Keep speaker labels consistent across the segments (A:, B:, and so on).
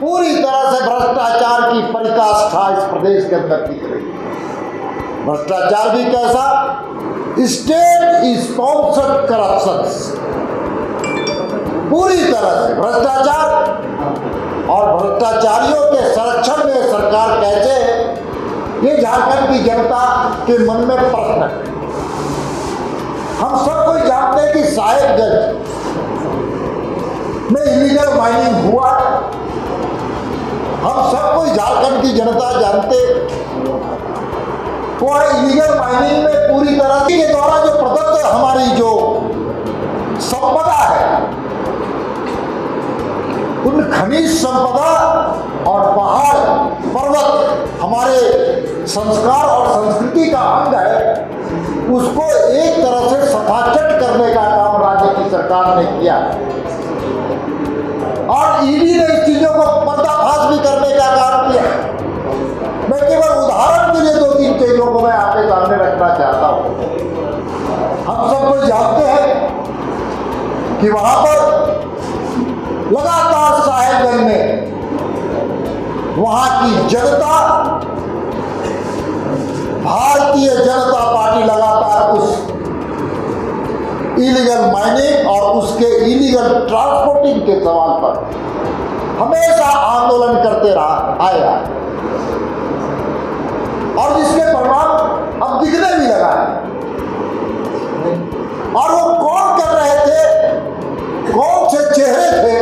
A: पूरी तरह से भ्रष्टाचार की पराकाष्ठा इस प्रदेश के अंदर दिख रही है। भ्रष्टाचार भी कैसा? स्टेट स्पॉन्सर्ड करप्शन, पूरी तरह से भ्रष्टाचार। और भ्रष्टाचारियों के संरक्षण में सरकार कैसे है, ये झारखंड की जनता के मन में प्रश्न है। हम सब कोई जानते हैं कि साहेबगंज में इलीगल माइनिंग हुआ है। हम सब कोई झारखंड की जनता जानते वो इलीगल माइनिंग में पूरी तरह के द्वारा जो प्रदत्त हमारी जो संपदा है, उन खनिज संपदा और पहाड़ पर्वत हमारे संस्कार और संस्कृति का अंग है, उसको एक तरह से सफाचट करने का काम राज्य की सरकार ने किया। और ईडी ने इस चीजों को पर्दाफाश भी करने का काम किया। मैं केवल उदाहरण के लिए 2-3 चीजों को मैं आपके सामने रखना चाहता हूं। हम सब कोई जानते हैं कि वहां पर लगातार साहेबगंज में वहां की जनता, भारतीय जनता पार्टी लगातार उस इलीगल माइनिंग और उसके इलीगल ट्रांसपोर्टिंग के सवाल पर हमेशा आंदोलन करते आया और जिसके परिणाम अब दिखने भी लगा है। और वो कौन कर रहे थे, कौन से चेहरे थे,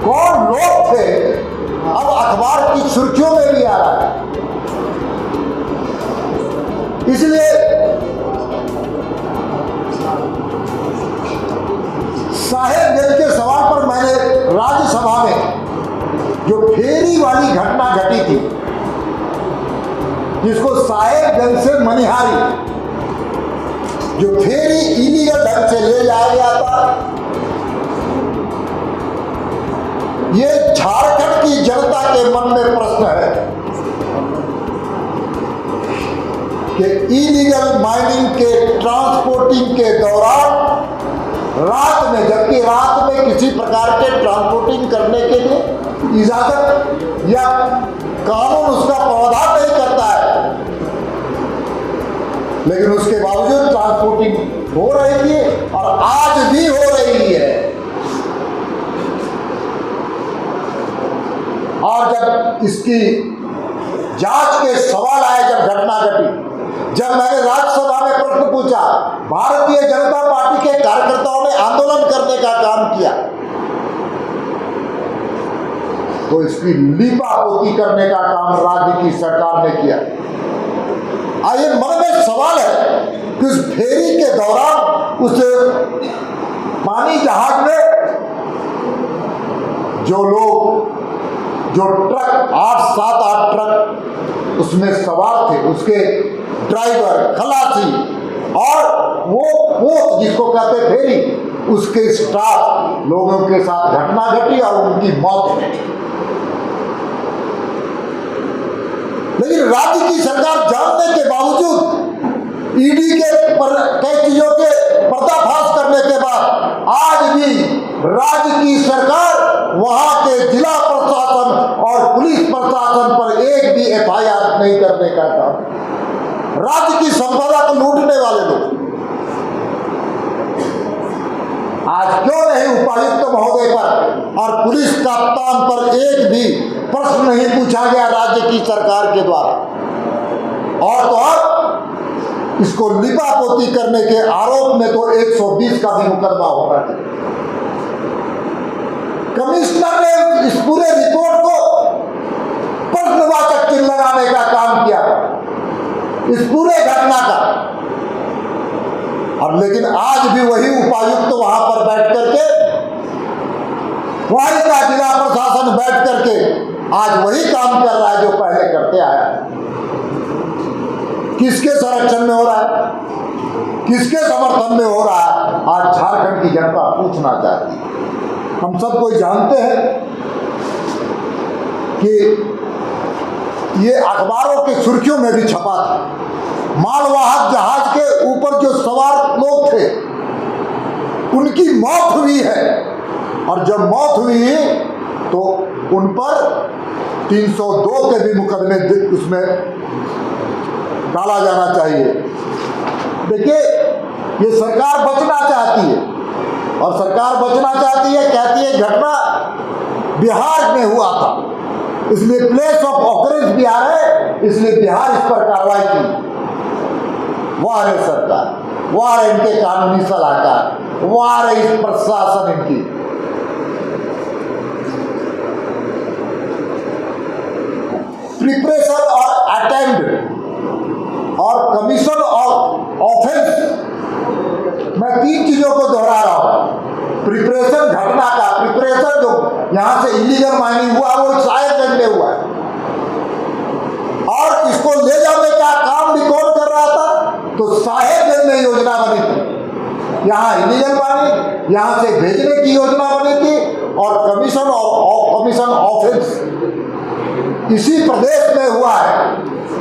A: कौन लोग थे, अब अखबार की सुर्खियों में भी आ रहा है। इसलिए साहेबगंज के सवाल पर मैंने राज्यसभा में जो फेरी वाली घटना घटी थी, जिसको साहेबगंज से मनिहारी जो फेरी इलीगल ढंग से ले जाया गया था, ये झारखंड की जनता के मन में प्रश्न है कि इलीगल माइनिंग के ट्रांसपोर्टिंग के दौरान रात में, जबकि रात में किसी प्रकार के ट्रांसपोर्टिंग करने के लिए इजाजत या कानून उसका प्रावधान नहीं करता है, लेकिन उसके बावजूद ट्रांसपोर्टिंग हो रही थी और आज भी हो रही है। और जब इसकी जांच के सवाल आए, जब घटना घटी, जब मैंने राज्यसभा में प्रश्न पूछा, भारतीय जनता पार्टी के कार्यकर्ताओं ने आंदोलन करने का काम किया, तो इसकी लीपापोती करने का काम राज्य की सरकार ने किया। आइए, मन में सवाल है कि उस फेरी के दौरान उस पानी जहाज में जो लोग, जो ट्रक 8 ट्रक उसमें सवार थे, उसके ड्राइवर, खलासी और वो पोत जिसको कहते फेरी, उसके स्टाफ लोगों के साथ घटना घटी और उनकी मौत हुई। लेकिन राज्य की सरकार जानने के बावजूद, ईडी के कई चीजों के पर्दाफाश करने के बाद, आज भी राज्य की सरकार वहां के जिला प्रशासन और पुलिस प्रशासन पर एक भी एफआईआर नहीं करने का काम। राज्य की संपदा को लूटने वाले लोग आज क्यों नहीं उपायुक्त महोदय पर और पुलिस कप्तान पर एक भी प्रश्न नहीं पूछा गया राज्य की सरकार के द्वारा? और तो और इसको लिपापोती करने के आरोप में तो 120 का भी मुकदमा होना चाहिए। कमिश्नर ने इस पूरे रिपोर्ट को प्रश्नवाचक चिन्ह लगाने का काम किया इस पूरे घटना का। और लेकिन आज भी वही उपायुक्त वहां पर बैठ करके, वही का जिला प्रशासन बैठ करके आज वही काम कर रहा है जो पहले करते आया है। किसके संरक्षण में हो रहा है, किसके समर्थन में हो रहा है, आज झारखंड की जनता पूछना चाहती है। हम सब कोई जानते हैं कि ये अखबारों की सुर्खियों में भी छपा था। मालवाहक जहाज के ऊपर जो सवार लोग थे उनकी मौत हुई है, और जब मौत हुई तो उन पर 302 के भी मुकदमे उसमें डाला जाना चाहिए। देखिए, ये सरकार बचना चाहती है, और सरकार बचना चाहती है, कहती है घटना बिहार में हुआ था, इसलिए प्लेस ऑफ ऑकरेंस बिहार है, इसलिए बिहार इस पर कार्रवाई की। वाह रे सरकार, वाह रे इनके कानूनी सलाहकार, वाह रे इस प्रशासन इनकी। प्रिपरेशन और अटेम्प्ट और कमीशन ऑफ ऑफेंस, मैं 3 चीजों को दोहरा रहा हूं। प्रिपरेशन घटना का, प्रिपरेशन जो यहां से इलीगल माइनिंग हुआ वो साहेबगंज में हुआ है, और इसको ले जाने का काम भी कौन कर रहा था? तो साहेबगंज में योजना बनी थी, यहाँ इलीगल माइनिंग, यहाँ से भेजने की योजना बनी थी, और कमीशन ऑफेंस इसी प्रदेश में हुआ है।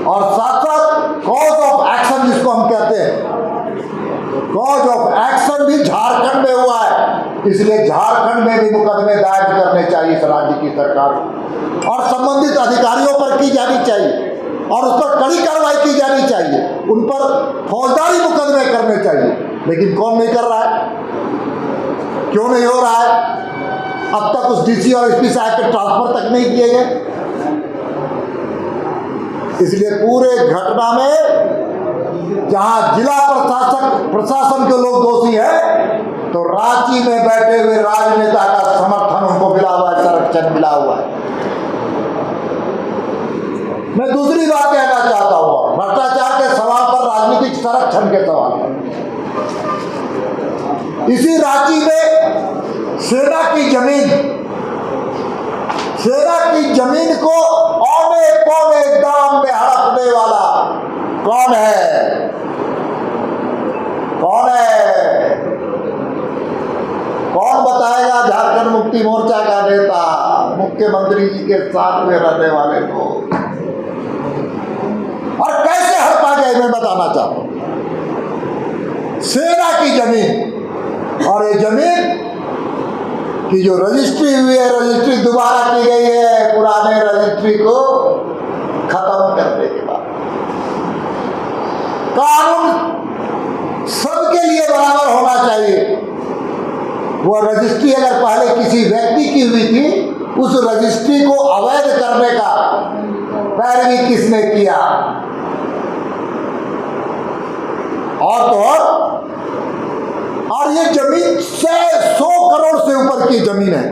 A: और साथ साथ कॉज ऑफ एक्शन जिसको हम कहते हैं, कॉज ऑफ एक्शन भी झारखंड में हुआ है, इसलिए झारखंड में भी मुकदमे दायर करने चाहिए इस राज्य की सरकार को, और संबंधित अधिकारियों पर की जानी चाहिए, और उस पर कड़ी कार्रवाई की जानी चाहिए, उन पर फौजदारी मुकदमे करने चाहिए। लेकिन कौन नहीं कर रहा है? क्यों नहीं हो रहा है? अब तक उस डीसी और एसपी साहब के ट्रांसफर तक नहीं किए गए। इसलिए पूरे घटना में जहां जिला प्रशासन के लोग दोषी हैं, तो रांची में बैठे हुए राजनेता का समर्थन उनको मिला हुआ है, संरक्षण मिला हुआ है। मैं दूसरी बात कहना चाहता हूं, भ्रष्टाचार के सवाल पर, राजनीतिक संरक्षण के सवाल पर। इसी रांची में सेना की जमीन को औने पौने दाम में हड़पने वाला कौन है? कौन है? कौन बताएगा? झारखंड मुक्ति मोर्चा का नेता, मुख्यमंत्री जी के साथ में रहने वाले लोग। और कैसे हड़पा गए मैं बताना चाहता हूं। सेना की जमीन, और ये जमीन की जो रजिस्ट्री हुई है, रजिस्ट्री दोबारा की गई है, पुराने रजिस्ट्री को खत्म करने के बाद। कानून सबके लिए बराबर होना चाहिए। वो रजिस्ट्री अगर पहले किसी व्यक्ति की हुई थी, उस रजिस्ट्री को अवैध करने का पैरवी किसने किया? और ये जमीन 100 करोड़ से ऊपर की जमीन है।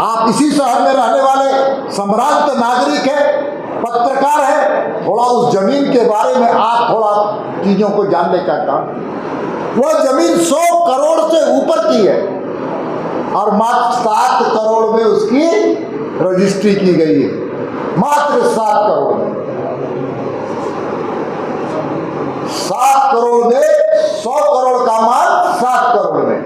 A: आप इसी शहर में रहने वाले सम्रांत नागरिक है, पत्रकार है, थोड़ा उस जमीन के बारे में आप थोड़ा चीजों को जानने का काम। वह जमीन 100 करोड़ से ऊपर की है, और मात्र 7 करोड़ में उसकी रजिस्ट्री की गई है। मात्र 7 करोड़ में, 7 करोड़ में 100 करोड़ का माल 7 करोड़ में।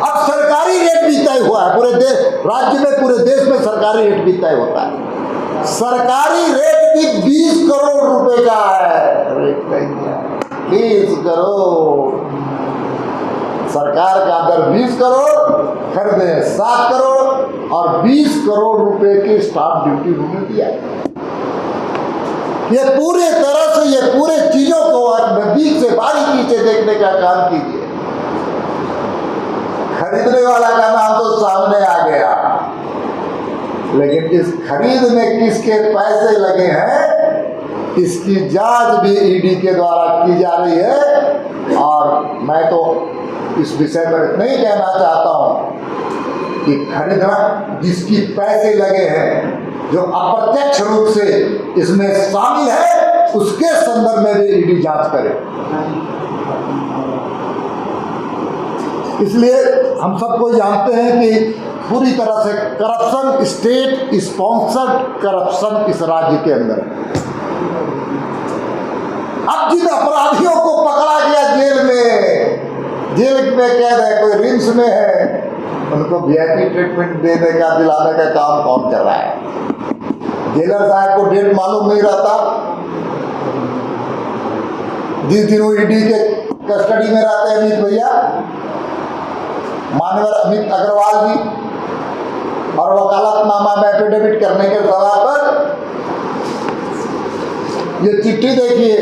A: अब सरकारी रेट भी तय हुआ है पूरे देश, राज्य में, पूरे देश में सरकारी रेट भी तय होता है। सरकारी रेट भी 20 करोड़ रुपए का है। 20 करोड़ सरकार का दर 20 करोड़, खरीदे 7 करोड़, और 20 करोड़ रुपए की स्टाम्प ड्यूटी उन्होंने दिया। ये पूरे तरह से, ये पूरे चीजों को नजदीक से बारीकी से देखने का काम कीजिए। खरीदने वाला का नाम तो सामने आ गया, लेकिन इस खरीद में किसके पैसे लगे हैं, इसकी जांच भी ईडी के द्वारा की जा रही है। और मैं तो इस विषय पर इतना ही कहना चाहता हूं कि खरीदना जिसकी पैसे लगे हैं, जो अप्रत्यक्ष रूप से इसमें शामिल है, उसके संदर्भ में भी ईडी जांच करे। इसलिए हम सबको जानते हैं कि पूरी तरह से करप्शन, स्टेट स्पॉन्सर्ड करप्शन इस राज्य के अंदर है। अब जिन अपराधियों को पकड़ा गया जेल में कैद है, कोई रिम्स में है, उनको वीआईपी ट्रीटमेंट देने का, दिलाने का काम कौन कर रहा है? जेलर साहब को डेट मालूम नहीं रहता। जिस दिन वो ईडी के कस्टडी में रहते हैं अमित भैया, मानवर अमित अग्रवाल जी, और वकालतनामा में एफिडेविट करने के सवाल पर ये चिट्ठी देखिए,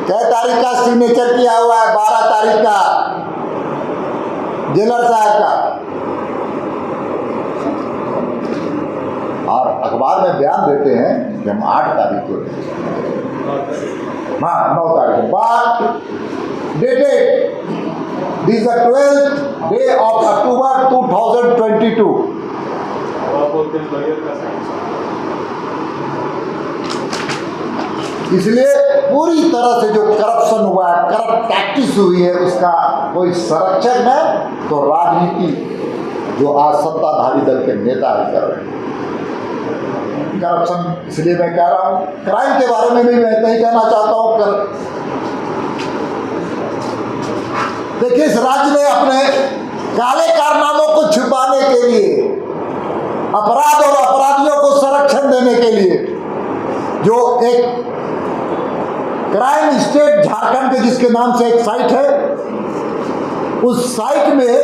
A: क्या तारीख का सिग्नेचर किया हुआ है? 12 तारीख का, जेलर साहब का। और अखबार में बयान देते हैं कि हम 8 तारीख को, हाँ 9 तारीख को dated this the 12th day of October 2022। इसलिए पूरी तरह से जो करप्शन हुआ है, करप्ट प्रैक्टिस हुई है, उसका कोई संरक्षक है तो राजनीति जो आज सत्ताधारी दल के नेता ही कर रहे हैं। करप्शन इसलिए मैं कह रहा हूं, क्राइम के बारे में भी मैं नहीं कहना चाहता हूं। देखिए, इस राज्य ने अपने काले कारनामों को छुपाने के लिए, अपराध और अपराधियों को संरक्षण देने के लिए जो एक क्राइम स्टेट झारखंड के जिसके नाम से एक साइट है, उस साइट में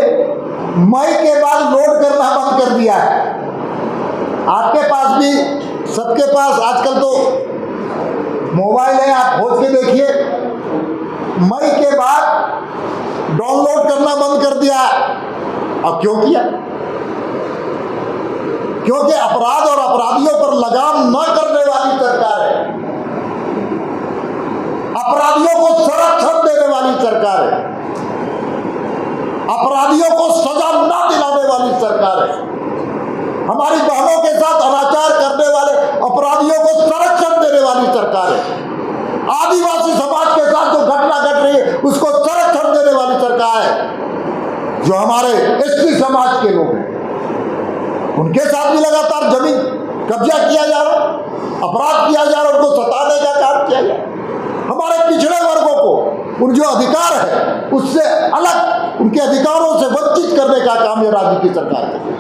A: मई के बाद लोड करना बंद कर दिया है। आपके पास भी, सबके पास आजकल तो मोबाइल है, आप खोज के देखिए, मई के बाद डाउनलोड करना बंद कर दिया। अब क्यों किया? क्योंकि अपराध और अपराधियों पर लगाम न करने वाली सरकार है, अपराधियों को संरक्षण देने वाली सरकार है, अपराधियों को सजा न दिलाने वाली सरकार है, हमारी बहनों के साथ अनाचार करने वाले अपराधियों को संरक्षण देने वाली सरकार है, आदिवासी समाज के साथ जो घटना घट रही है उसको संरक्षण देने वाली सरकार है। जो हमारे एसटी समाज के लोग हैं उनके साथ भी लगातार जमीन कब्जा किया जा रहा, अपराध किया जा रहा, उनको सताने का काम किया जा रहा। हमारे पिछड़े वर्गों को उन जो अधिकार है उससे अलग, उनके अधिकारों से वंचित करने का काम ये राज्य की सरकार करती है।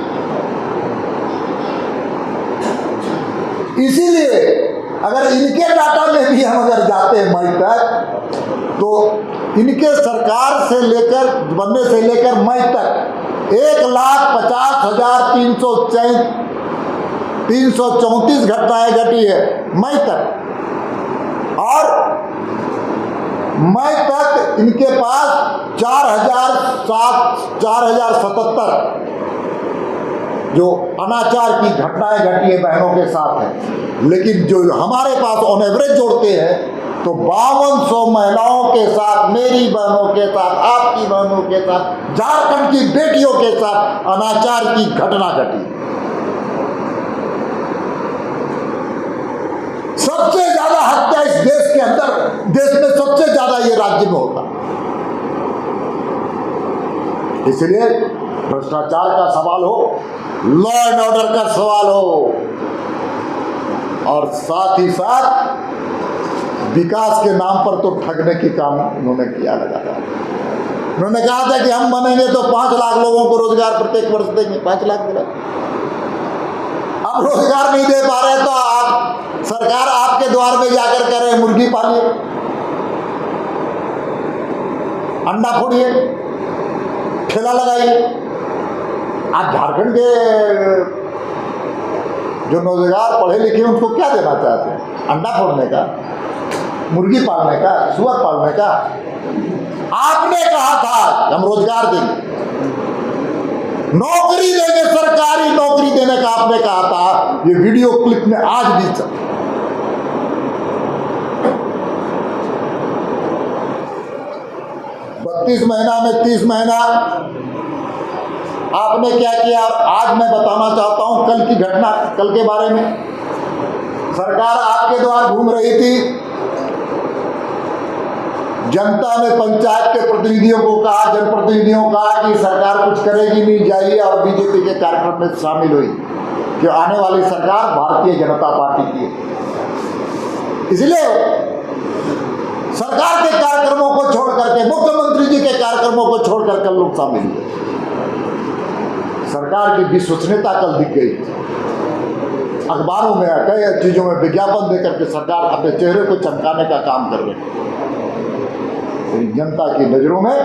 A: इसीलिए अगर इनके डाटा में भी हम अगर जाते हैं मई तक, तो इनके सरकार से लेकर बनने से लेकर मई तक 1,50,334 घटनाएं घटी है मई तक। और मई तक इनके पास 4,077 जो अनाचार की घटनाएं घटी है बहनों के साथ है। लेकिन जो हमारे पास ऑन एवरेज जोड़ते हैं तो 5200 महिलाओं के साथ, मेरी बहनों के साथ, आपकी बहनों के साथ, झारखंड की बेटियों के साथ अनाचार की घटना घटी। सबसे ज्यादा हत्या इस देश के अंदर, देश में सबसे ज्यादा ये राज्य में होता। इसलिए भ्रष्टाचार का सवाल हो, लॉ एंड ऑर्डर का सवाल हो, और साथ ही साथ विकास के नाम पर तो ठगने की काम उन्होंने किया लगातार। उन्होंने कहा था कि हम बनेंगे तो 5 लाख लोगों को रोजगार प्रत्येक वर्ष देंगे, 5 लाख दिला। अब रोजगार नहीं दे पा रहे तो आप सरकार आपके द्वार में जाकर कह रहे मुर्गी पालिए, अंडा फोड़िए, ठेला लगाइए। आज झारखंड के जो नौजवान पढ़े लिखे हैं उनको क्या देना चाहते हैं? अंडा फोड़ने का, मुर्गी पालने का, सुअर पालने का? आपने कहा था हम रोजगार देंगे, नौकरी देंगे, सरकारी नौकरी देने का आपने कहा था। ये वीडियो क्लिप में आज भी चल 32 महीना में 30 महीना आपने क्या किया? आज मैं बताना चाहता हूं कल की घटना, कल के बारे में। सरकार आपके द्वार घूम रही थी, जनता ने पंचायत के प्रतिनिधियों को कहा, जनप्रतिनिधियों को कहा कि सरकार कुछ करेगी नहीं, जाइए, और बीजेपी के कार्यक्रम में शामिल हुई कि आने वाली सरकार भारतीय जनता पार्टी की है। इसलिए सरकार के कार्यक्रमों को छोड़ करके, मुख्यमंत्री जी के कार्यक्रमों को छोड़ करके लोग शामिल हुए। सरकार की विश्वसनीयता कल दिख गई। अखबारों में कई चीजों में विज्ञापन देकर के सरकार अपने चेहरे को चमकाने का काम कर रही है। जनता की नजरों में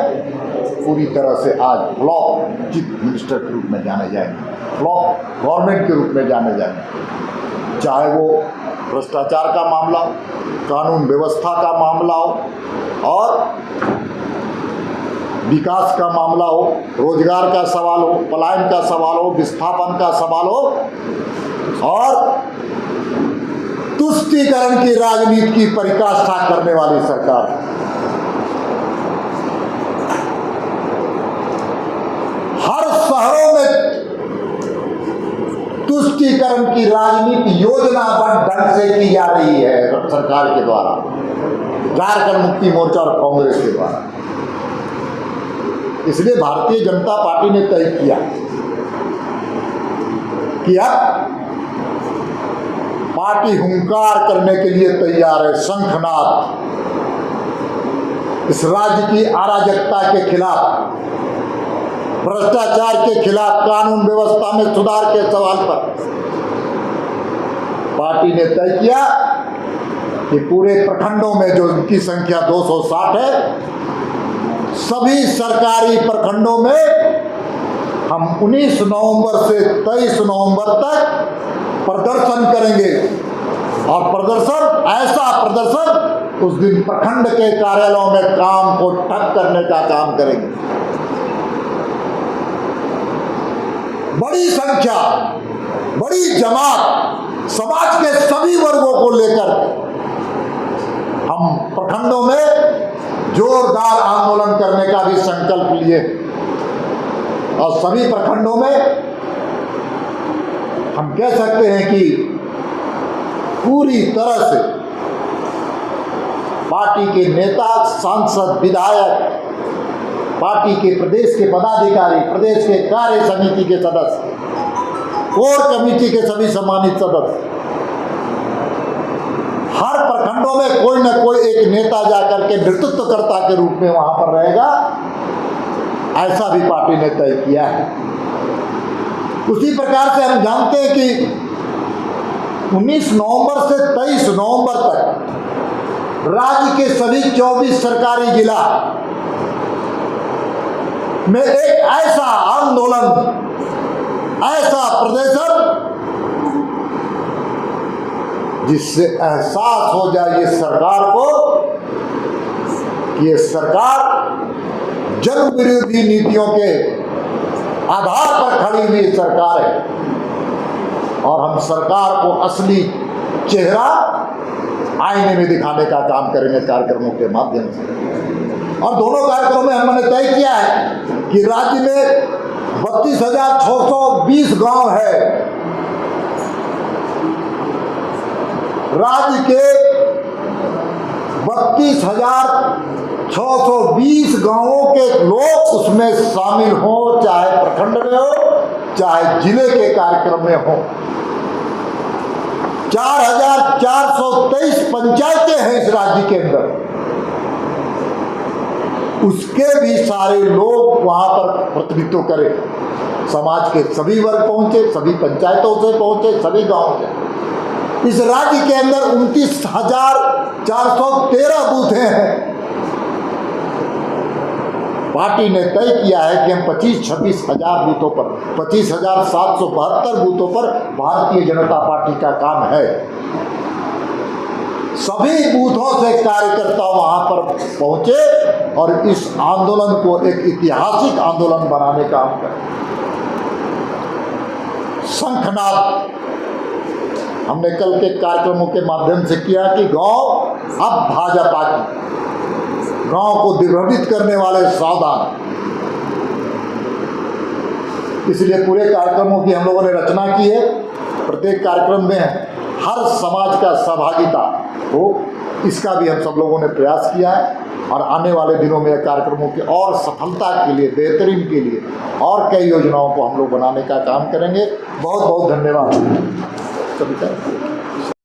A: पूरी तरह से आज फ्लॉप चीफ मिनिस्टर के रूप में जाने जाएंगे, फ्लॉप गवर्नमेंट के रूप में जाने जाएंगे। चाहे वो भ्रष्टाचार का मामला हो, कानून व्यवस्था का मामला हो और विकास का मामला हो, रोजगार का सवाल हो, पलायन का सवाल हो, विस्थापन का सवाल हो और तुष्टीकरण की राजनीति की पराकाष्ठा करने वाली सरकार। हर शहरों में तुष्टीकरण की राजनीति योजनाबद्ध ढंग से की जा रही है सरकार के द्वारा, झारखंड मुक्ति मोर्चा और कांग्रेस के द्वारा। इसलिए भारतीय जनता पार्टी ने तय किया कि अब पार्टी हुंकार करने के लिए तैयार है, शंखनाद इस राज्य की अराजकता के खिलाफ, भ्रष्टाचार के खिलाफ, कानून व्यवस्था में सुधार के सवाल पर पार्टी ने तय किया कि पूरे प्रखंडों में जो उनकी संख्या 260 है, सभी सरकारी प्रखंडों में हम 19 नवंबर से 23 नवंबर तक प्रदर्शन करेंगे और ऐसा प्रदर्शन उस दिन प्रखंड के कार्यालयों में काम को ठप करने का काम करेंगे। बड़ी संख्या, बड़ी जमात, समाज के सभी वर्गों को लेकर हम प्रखंडों में जोरदार आंदोलन करने का भी संकल्प लिए और सभी प्रखंडों में हम कह सकते हैं कि पूरी तरह से पार्टी के नेता, सांसद, विधायक, पार्टी के प्रदेश के पदाधिकारी, प्रदेश के कार्य समिति के सदस्य, कोर कमेटी के सभी सम्मानित सदस्य, हर प्रखंडों में कोई न कोई एक नेता जाकर के नेतृत्वकर्ता के रूप में वहां पर रहेगा, ऐसा भी पार्टी ने तय किया है। उसी प्रकार से हम जानते हैं कि 19 नवंबर से 23 नवंबर तक राज्य के सभी 24 सरकारी जिला में एक ऐसा आंदोलन, ऐसा प्रदर्शन जिससे एहसास हो जाए ये सरकार को कि ये सरकार जन विरोधी नीतियों के आधार पर खड़ी हुई सरकार है और हम सरकार को असली चेहरा आईने में दिखाने का काम करेंगे कार्यक्रमों के माध्यम से। और दोनों कार्यक्रमों में हमने तय किया है कि राज्य में 32,620 गांव है, राज्य के 32,620 गांवों के लोग उसमें शामिल हो, चाहे प्रखंड में हो, चाहे जिले के कार्यक्रम में हो। 4,423 पंचायतें हैं इस राज्य के अंदर, उसके भी सारे लोग वहां पर प्रतिनिधित्व करें। समाज के सभी वर्ग पहुंचे, सभी पंचायतों से पहुंचे, सभी गांव से। इस राज्य के अंदर 29,413 बूथें हैं। पार्टी ने तय किया है कि हम 25-26 हजार बूथों पर, 25,772 बूथों पर भारतीय जनता पार्टी का काम है। सभी बूथों से कार्यकर्ता वहां पर पहुंचे और इस आंदोलन को एक ऐतिहासिक आंदोलन बनाने का काम करें। शंखनाद हमने कल के कार्यक्रमों के माध्यम से किया कि गांव अब भाजपा की, गांव को दिग्भ्रमित करने वाले सावधान। इसलिए पूरे कार्यक्रमों की हम लोगों ने रचना की है। प्रत्येक कार्यक्रम में हर समाज का सहभागिता हो, इसका भी हम सब लोगों ने प्रयास किया है और आने वाले दिनों में कार्यक्रमों की और सफलता के लिए, बेहतरीन के लिए और कई योजनाओं को हम लोग बनाने का काम करेंगे। बहुत बहुत धन्यवाद सभी का।